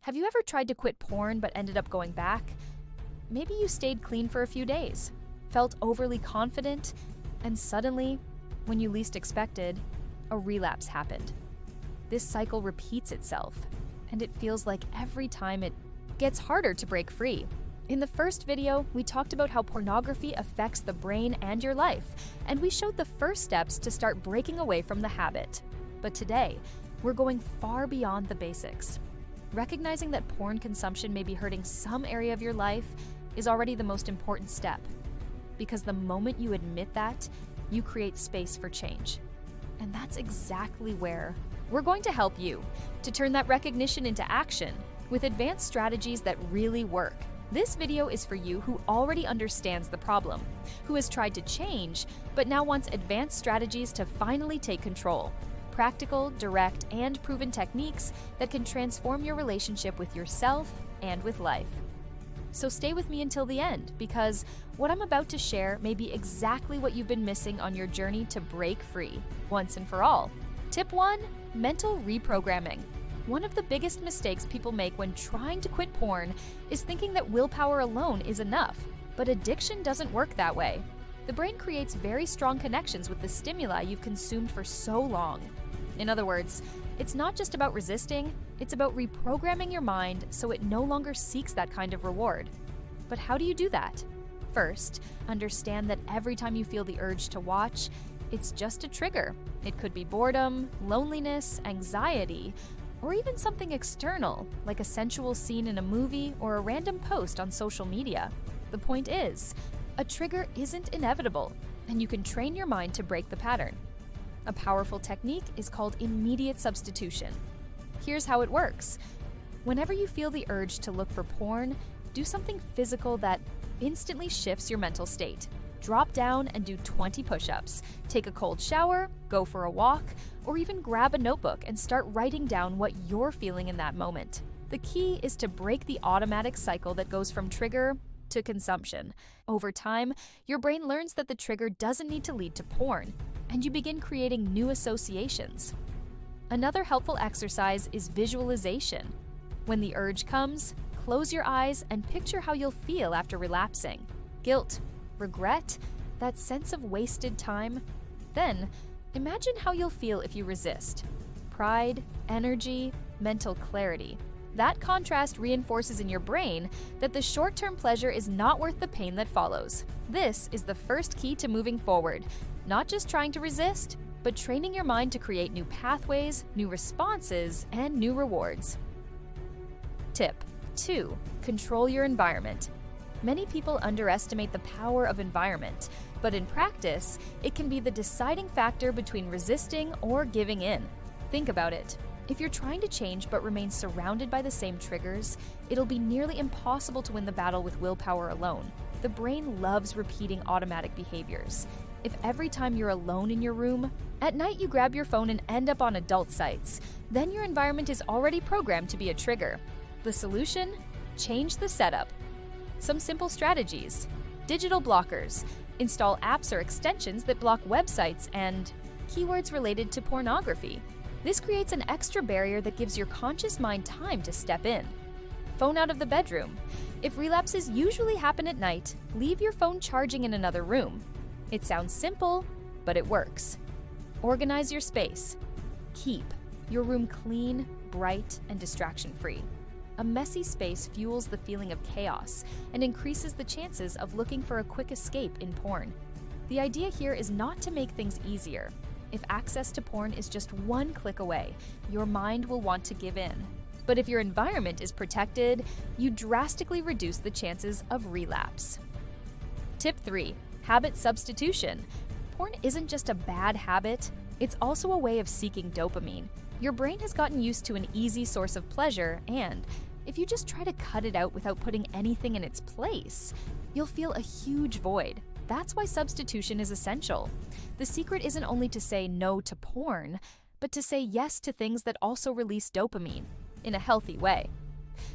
Have you ever tried to quit porn but ended up going back? Maybe you stayed clean for a few days, felt overly confident, and suddenly, when you least expected, a relapse happened. This cycle repeats itself, and it feels like every time it gets harder to break free. In the first video, we talked about how pornography affects the brain and your life, and we showed the first steps to start breaking away from the habit. But today, we're going far beyond the basics. Recognizing that porn consumption may be hurting some area of your life is already the most important step. Because the moment you admit that, you create space for change. And that's exactly where we're going to help you to turn that recognition into action with advanced strategies that really work. This video is for you who already understands the problem, who has tried to change, but now wants advanced strategies to finally take control. Practical, direct, and proven techniques that can transform your relationship with yourself and with life. So stay with me until the end, because what I'm about to share may be exactly what you've been missing on your journey to break free, once and for all. Tip 1. Mental reprogramming. One of the biggest mistakes people make when trying to quit porn is thinking that willpower alone is enough, but addiction doesn't work that way. The brain creates very strong connections with the stimuli you've consumed for so long. In other words, it's not just about resisting, it's about reprogramming your mind so it no longer seeks that kind of reward. But how do you do that? First, understand that every time you feel the urge to watch, it's just a trigger. It could be boredom, loneliness, anxiety, or even something external, like a sensual scene in a movie or a random post on social media. The point is, a trigger isn't inevitable, and you can train your mind to break the pattern. A powerful technique is called immediate substitution. Here's how it works. Whenever you feel the urge to look for porn, do something physical that instantly shifts your mental state. Drop down and do 20 push-ups. Take a cold shower, go for a walk, or even grab a notebook and start writing down what you're feeling in that moment. The key is to break the automatic cycle that goes from trigger to consumption. Over time, your brain learns that the trigger doesn't need to lead to porn, and you begin creating new associations. Another helpful exercise is visualization. When the urge comes, close your eyes and picture how you'll feel after relapsing. Guilt, regret, that sense of wasted time. Then, imagine how you'll feel if you resist. Pride, energy, mental clarity. That contrast reinforces in your brain that the short-term pleasure is not worth the pain that follows. This is the first key to moving forward. Not just trying to resist, but training your mind to create new pathways, new responses, and new rewards. Tip 2. Control your environment. Many people underestimate the power of environment, but in practice, it can be the deciding factor between resisting or giving in. Think about it. If you're trying to change but remain surrounded by the same triggers, it'll be nearly impossible to win the battle with willpower alone. The brain loves repeating automatic behaviors. If every time you're alone in your room, at night you grab your phone and end up on adult sites, then your environment is already programmed to be a trigger. The solution? Change the setup. Some simple strategies. Digital blockers. Install apps or extensions that block websites and keywords related to pornography. This creates an extra barrier that gives your conscious mind time to step in. Phone out of the bedroom. If relapses usually happen at night, leave your phone charging in another room. It sounds simple, but it works. Organize your space. Keep your room clean, bright, and distraction-free. A messy space fuels the feeling of chaos and increases the chances of looking for a quick escape in porn. The idea here is not to make things easier. If access to porn is just one click away, your mind will want to give in. But if your environment is protected, you drastically reduce the chances of relapse. Tip 3. Habit substitution. Porn isn't just a bad habit, it's also a way of seeking dopamine. Your brain has gotten used to an easy source of pleasure, and if you just try to cut it out without putting anything in its place, you'll feel a huge void. That's why substitution is essential. The secret isn't only to say no to porn, but to say yes to things that also release dopamine in a healthy way.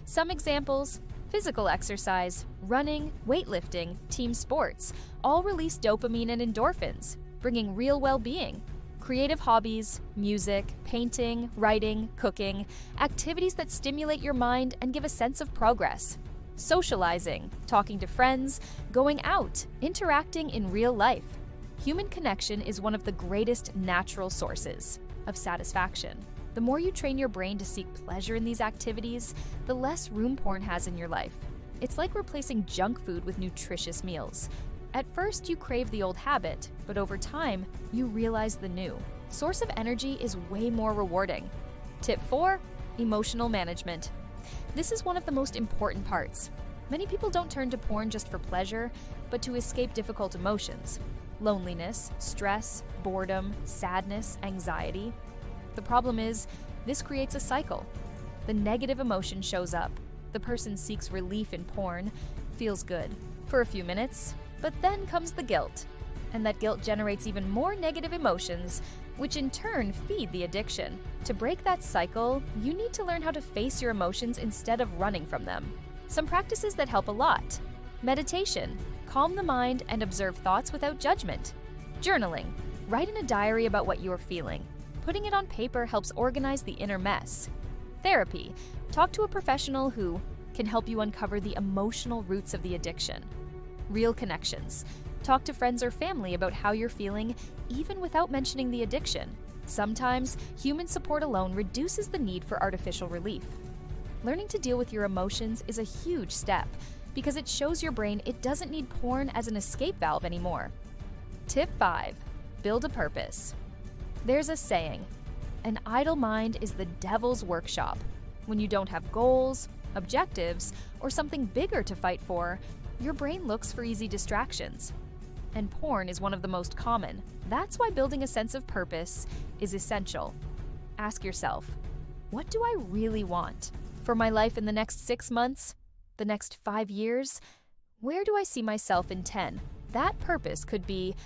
Some examples: physical exercise, running, weightlifting, team sports, all release dopamine and endorphins, bringing real well-being. Creative hobbies, music, painting, writing, cooking, activities that stimulate your mind and give a sense of progress. Socializing, talking to friends, going out, interacting in real life. Human connection is one of the greatest natural sources of satisfaction. The more you train your brain to seek pleasure in these activities, the less room porn has in your life. It's like replacing junk food with nutritious meals. At first, you crave the old habit, but over time, you realize the new source of energy is way more rewarding. Tip 4, emotional management. This is one of the most important parts. Many people don't turn to porn just for pleasure, but to escape difficult emotions. Loneliness, stress, boredom, sadness, anxiety. The problem is, this creates a cycle. The negative emotion shows up. The person seeks relief in porn, feels good for a few minutes, but then comes the guilt. And that guilt generates even more negative emotions, which in turn feed the addiction. To break that cycle, you need to learn how to face your emotions instead of running from them. Some practices that help a lot. Meditation. Calm the mind and observe thoughts without judgment. Journaling. Write in a diary about what you are feeling. Putting it on paper helps organize the inner mess. Therapy. Talk to a professional who can help you uncover the emotional roots of the addiction. Real connections. Talk to friends or family about how you're feeling, even without mentioning the addiction. Sometimes, human support alone reduces the need for artificial relief. Learning to deal with your emotions is a huge step because it shows your brain it doesn't need porn as an escape valve anymore. Tip 5. Build a purpose. There's a saying, an idle mind is the devil's workshop. When you don't have goals, objectives, or something bigger to fight for, your brain looks for easy distractions. And porn is one of the most common. That's why building a sense of purpose is essential. Ask yourself, what do I really want? For my life in the next 6 months? The next 5 years? Where do I see myself in 10? That purpose could be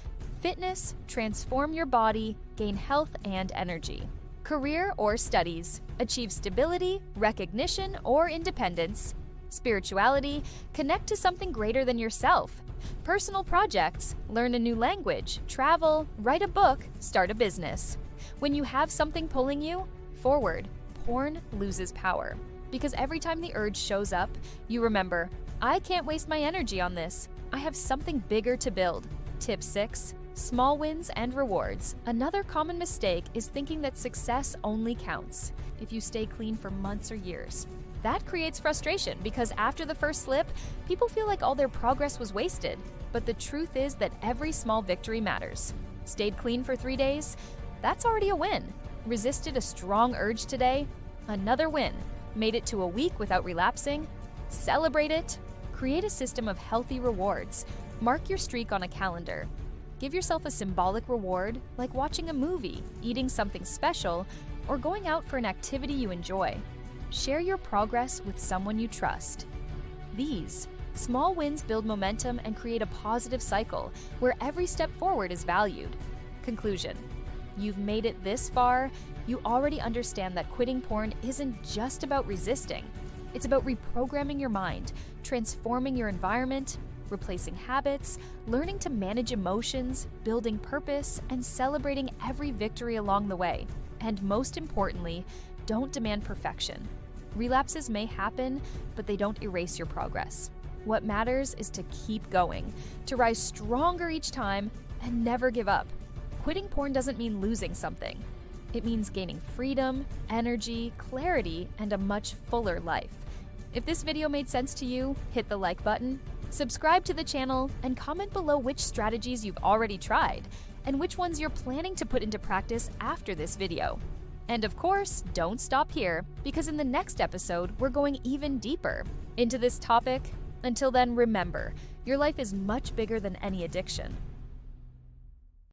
fitness, transform your body, gain health and energy. Career or studies, achieve stability, recognition, or independence. Spirituality, connect to something greater than yourself. Personal projects, learn a new language, travel, write a book, start a business. When you have something pulling you forward, porn loses power. Because every time the urge shows up, you remember, I can't waste my energy on this. I have something bigger to build. Tip 6. Small wins and rewards. Another common mistake is thinking that success only counts if you stay clean for months or years. That creates frustration because after the first slip, people feel like all their progress was wasted. But the truth is that every small victory matters. Stayed clean for 3 days? That's already a win. Resisted a strong urge today? Another win. Made it to a week without relapsing? Celebrate it. Create a system of healthy rewards. Mark your streak on a calendar. Give yourself a symbolic reward, like watching a movie, eating something special, or going out for an activity you enjoy. Share your progress with someone you trust. These small wins build momentum and create a positive cycle where every step forward is valued. Conclusion. You've made it this far, you already understand that quitting porn isn't just about resisting. It's about reprogramming your mind, transforming your environment, replacing habits, learning to manage emotions, building purpose, and celebrating every victory along the way. And most importantly, don't demand perfection. Relapses may happen, but they don't erase your progress. What matters is to keep going, to rise stronger each time, and never give up. Quitting porn doesn't mean losing something. It means gaining freedom, energy, clarity, and a much fuller life. If this video made sense to you, hit the like button, subscribe to the channel, and comment below which strategies you've already tried, and which ones you're planning to put into practice after this video. And of course, don't stop here, because in the next episode, we're going even deeper into this topic. Until then, remember, your life is much bigger than any addiction.